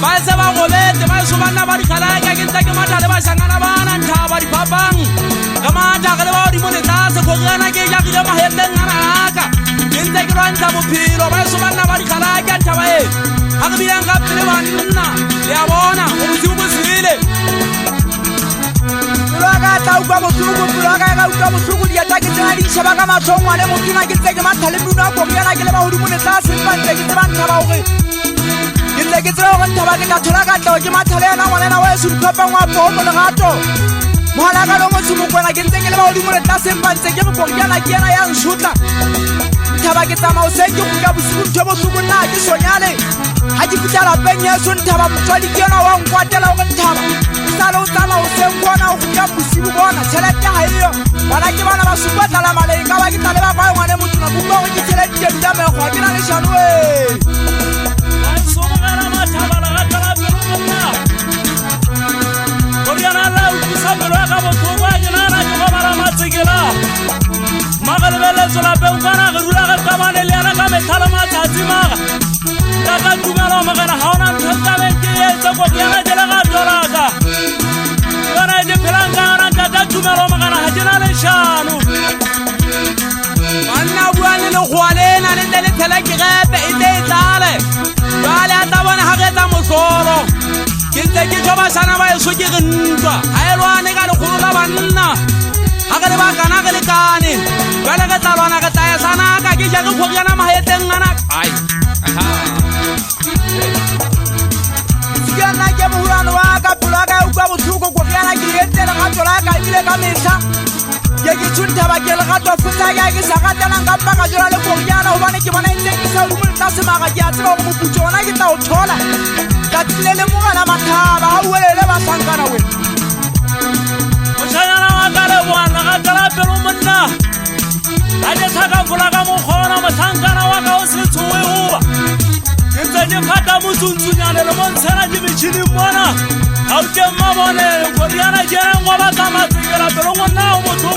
ba se ba gobetse ba se banna ba dikhalaka ke ntse ke mathale ba shangana bana nthaba dipapang ka mathagale ba di mone tlase kgogana ke jagile maheteng ana aka ke ntse ke lwantsha bophelo ba se banna ba dikhalaka nthaba e ga ke bileng ka pele banna le a bona go bosigo bosile ka utlwa botlhoko ka utlwa botlhoko diata ke tsena di sheba ka matlhong wane motona ke tse ke mathale mmino a kogana ke le bagodimo le tla sempantse ke tseba nthaba gore ke tle ke tseba gore nthaba ke tla thola katlego ke mathale yana ngwanena wa eso ditlhophang wa pogo mo legato mogala ka lo motshomokwena ke ntse ke le bagodimo le tla sempantse ke re kogana ke yana ya nsotla nthaba ke tsamao se ke go ka bosigo ntho botlhoko nna ke sonyale ga ke fitlha lapeng yeso nthaba motswadi ke yona wa nkwatela gore nthaba salo tsama o se bona o ga bosigo bona tšhelete ga eyo bana ke bana ba supa tlala maleng ka ba ke tla le ba kwa ngwane motho na bua go ke tšhelete ke dula mekgwa ke na le šano e ba somogela mathabala ga tlala pelo monna goriana la utlwisa pelo ya ka botlhoko a ke nagana ke go bala matsekela magalebeleso lapeng kwana ge dula ge kamane le yana ka methala matsatsi maga ka ka tumelo magana ga ona ntho tabeng ke etse ko ke yana jele ga dolaka kana je pelangana ka tumelo magana ha jena le shano banna buane le gwalena le le thela ke gape e tse tlale bale a tabona ha getsa motlolo ke ntse ke joba sana ba eso ke ntwa ha elwane ka le kholo la banna ha ga le ba kana ga le kane bale ga tsalwana ga tsaya sana ka ke ja go khogana maheteng ngana ai aha sigana ke mohurano wa ka pula ka utlwa botlhoko go yana ke etela ga tlola ka ile ka mehla ke tshunta ba ke le ga twa futsa ke sa ga tana ka paka jona le go yana ho bane ke bona ntse ke sa rumo tla se maga ke a tseba go moputjona ke tla o thola ka tlele mo gana mathaba ha uelele ba sankana we o shayana wa ka le bwana ga tla pelo monna a je thaka fula ka mo khona masankana wa ka o se tshoe hoba ke tsene phata motsuntsunyane le montshana ke metšhini bona ga o ke mabone goriana jena ngwa ba tsamatsekela pelo ngwana o motho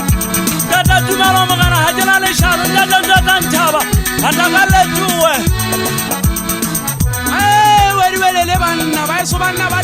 tata tumelo magana ga jena lešano tata nthaba ga taka letuwe wediwelele banna ba eso banna ba